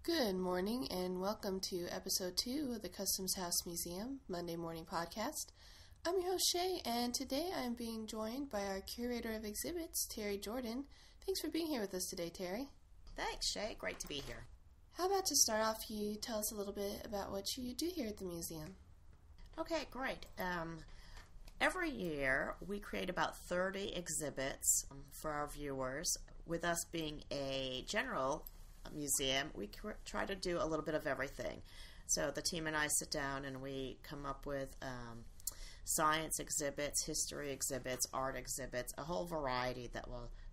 Good morning and welcome to episode 2 of the Customs House Museum Monday Morning Podcast. I'm your host Shay, and today I'm being joined by our Curator of Exhibits, Terri Jordan. Thanks for being here with us today, Terri. Thanks, Shay. Great to be here. How about to start off, you tell us a little bit about what you do here at the museum? Okay, great. Every year we create about 30 exhibits for our viewers. With us being a general museum, we try to do a little bit of everything. So the team and I sit down and we come up with science exhibits, history exhibits, art exhibits, a whole variety that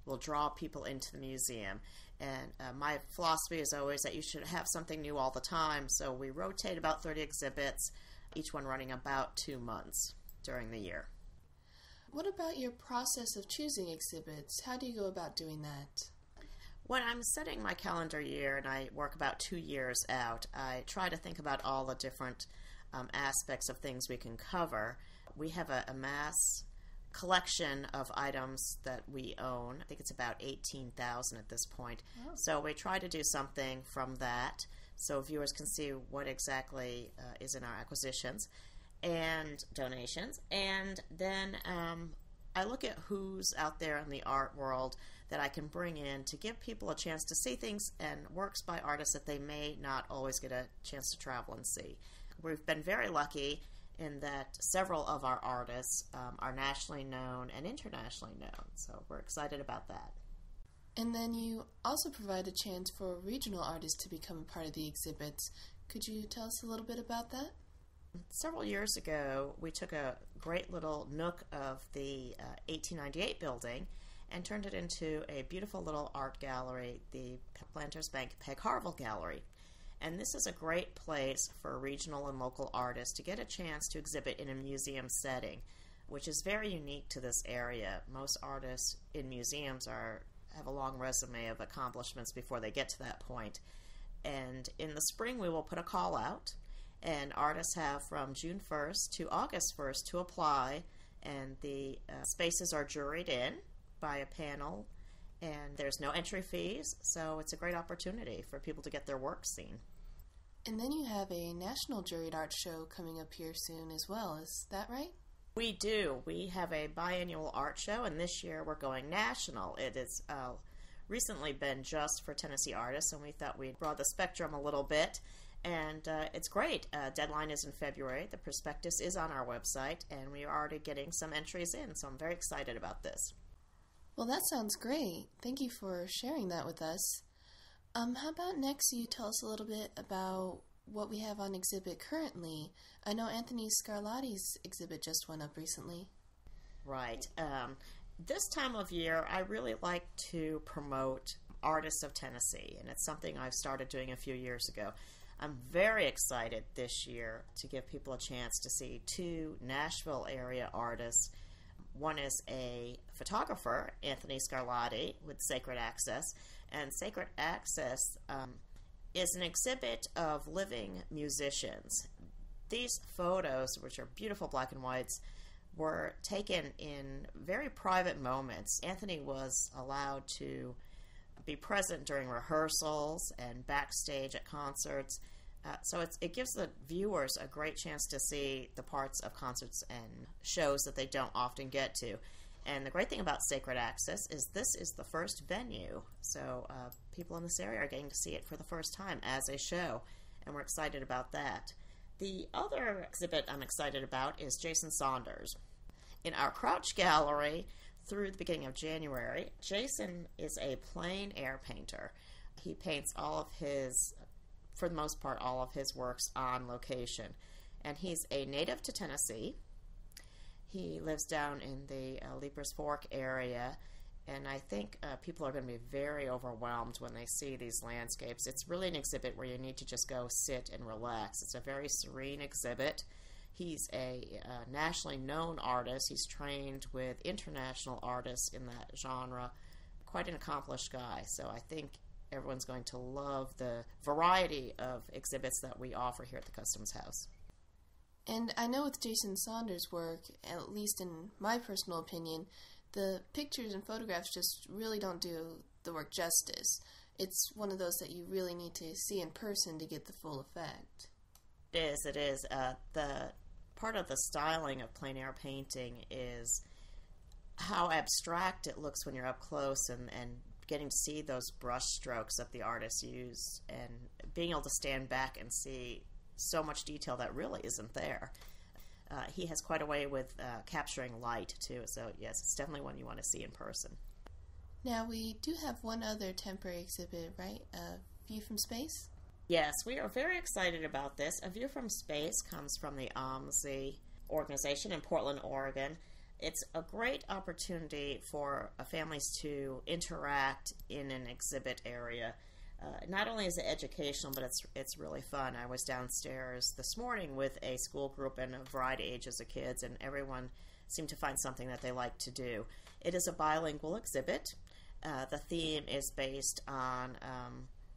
will draw people into the museum. And my philosophy is always that you should have something new all the time, so we rotate about 30 exhibits, each one running about 2 months during the year. What about your process of choosing exhibits? How do you go about doing that? When I'm setting my calendar year, and I work about 2 years out, I try to think about all the different aspects of things we can cover. We have a mass collection of items that we own. I think it's about 18,000 at this point. Oh. So we try to do something from that so viewers can see what exactly is in our acquisitions and donations. And then I look at who's out there in the art world that I can bring in to give people a chance to see things and works by artists that they may not always get a chance to travel and see. We've been very lucky in that several of our artists are nationally known and internationally known, so we're excited about that. And then you also provide a chance for regional artists to become a part of the exhibits. Could you tell us a little bit about that? Several years ago, we took a great little nook of the 1898 building and turned it into a beautiful little art gallery, the Planters Bank Peg Harville Gallery. And this is a great place for regional and local artists to get a chance to exhibit in a museum setting, which is very unique to this area. Most artists in museums have a long resume of accomplishments before they get to that point. And in the spring, we will put a call out, and artists have from June 1st to August 1st to apply, and the spaces are juried in by a panel, and there's no entry fees, so it's a great opportunity for people to get their work seen. And then you have a national juried art show coming up here soon as well, is that right? We do. We have a biannual art show, and this year we're going national. It has recently been just for Tennessee artists, and we thought we'd broaden the spectrum a little bit. And it's great. Deadline is in February. The prospectus is on our website, and we are already getting some entries in, so I'm very excited about this. Well, that sounds great. Thank you for sharing that with us. How about next you tell us a little bit about what we have on exhibit currently? I know Anthony Scarlatti's exhibit just went up recently. Right. This time of year, I really like to promote artists of Tennessee, and it's something I've started doing a few years ago. I'm very excited this year to give people a chance to see 2 Nashville area artists. One is a photographer, Anthony Scarlatti, with Sacred Access. And Sacred Access is an exhibit of living musicians. These photos, which are beautiful black and whites, were taken in very private moments. Anthony was allowed to be present during rehearsals and backstage at concerts. So it gives the viewers a great chance to see the parts of concerts and shows that they don't often get to. And the great thing about Sacred Access is this is the first venue. So people in this area are getting to see it for the first time as a show, and we're excited about that. The other exhibit I'm excited about is Jason Saunders. In our Crouch Gallery, through the beginning of January, Jason is a plein air painter. He paints for the most part, all of his works on location. And he's a native to Tennessee. He lives down in the Leapers Fork area, and I think people are going to be very overwhelmed when they see these landscapes. It's really an exhibit where you need to just go sit and relax. It's a very serene exhibit. He's a nationally known artist. He's trained with international artists in that genre. Quite an accomplished guy. So I think everyone's going to love the variety of exhibits that we offer here at the Customs House. And I know with Jason Saunders' work, at least in my personal opinion, the pictures and photographs just really don't do the work justice. it's one of those that you really need to see in person to get the full effect. It is. The part of the styling of plein air painting is how abstract it looks when you're up close and getting to see those brush strokes that the artists use and being able to stand back and see so much detail that really isn't there. He has quite a way with capturing light, too, so yes, it's definitely one you want to see in person. Now, we do have one other temporary exhibit, right? A View from Space? Yes, we are very excited about this. A View from Space comes from the OMSI organization in Portland, Oregon. It's a great opportunity for families to interact in an exhibit area. Not only is it educational, but it's really fun. I was downstairs this morning with a school group and a variety of ages of kids, and everyone seemed to find something that they like to do. It is a bilingual exhibit. The theme is based on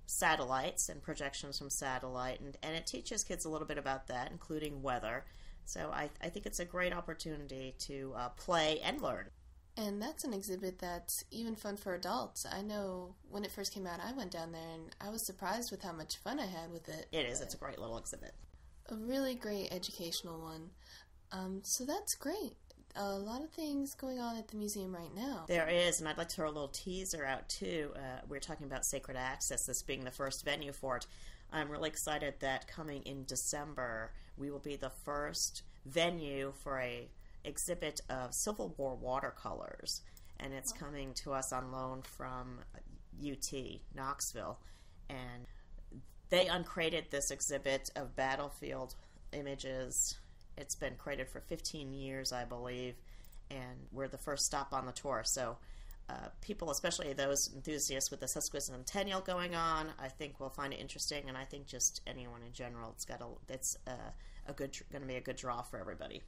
satellites and projections from satellite, and it teaches kids a little bit about that, including weather. So I think it's a great opportunity to play and learn. And that's an exhibit that's even fun for adults. I know when it first came out, I went down there, and I was surprised with how much fun I had with it. It is. It's a great little exhibit. A really great educational one. So that's great. A lot of things going on at the museum right now. There is, and I'd like to throw a little teaser out, too. We're talking about Sacred Access, this being the first venue for it. I'm really excited that coming in December, we will be the first venue for a exhibit of Civil War watercolors, and it's coming to us on loan from UT, Knoxville, and they uncrated this exhibit of battlefield images. It's been created for 15 years, I believe, and we're the first stop on the tour, so people, especially those enthusiasts with the sesquicentennial going on, I think will find it interesting, and I think just anyone in general, it's going to be a good draw for everybody.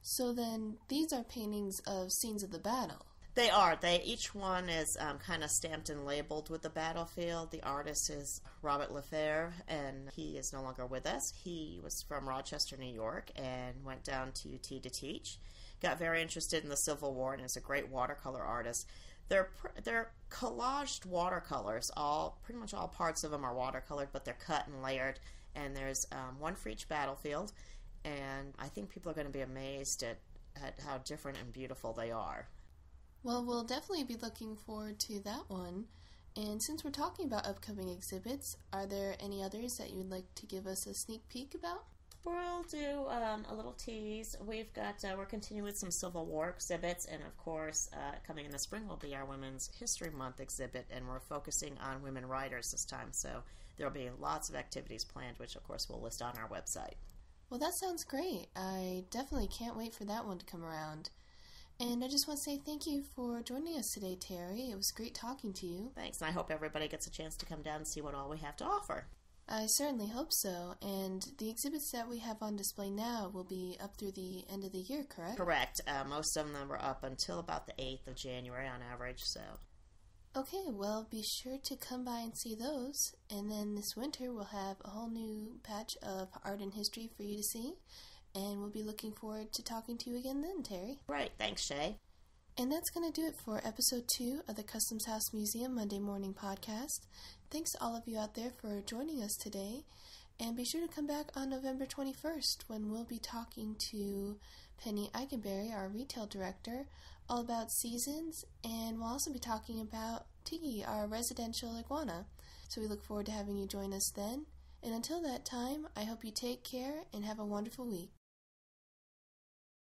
So then, these are paintings of scenes of the battle. They are. Each one is kind of stamped and labeled with the battlefield. The artist is Robert Lefebvre, and he is no longer with us. He was from Rochester, New York, and went down to UT to teach. Got very interested in the Civil War, and is a great watercolor artist. They're collaged watercolors. Pretty much all parts of them are watercolored, but they're cut and layered. And there's one for each battlefield. And I think people are going to be amazed at how different and beautiful they are. Well, we'll definitely be looking forward to that one. And since we're talking about upcoming exhibits, are there any others that you would like to give us a sneak peek about? We'll do a little tease. We're continuing with some Civil War exhibits, and of course, coming in the spring will be our Women's History Month exhibit, and we're focusing on women writers this time, so there will be lots of activities planned, which of course we'll list on our website. Well, that sounds great. I definitely can't wait for that one to come around. And I just want to say thank you for joining us today, Terri. It was great talking to you. Thanks, and I hope everybody gets a chance to come down and see what all we have to offer. I certainly hope so. And the exhibits that we have on display now will be up through the end of the year, correct? Correct. Most of them are up until about the 8th of January on average, so... Okay, well, be sure to come by and see those. And then this winter we'll have a whole new patch of art and history for you to see. And we'll be looking forward to talking to you again then, Terri. Right, thanks, Shay. And that's going to do it for episode 2 of the Customs House Museum Monday Morning Podcast. Thanks to all of you out there for joining us today. And be sure to come back on November 21st when we'll be talking to Penny Eikenberry, our retail director, all about seasons. And we'll also be talking about Tiggy, our residential iguana. So we look forward to having you join us then. And until that time, I hope you take care and have a wonderful week.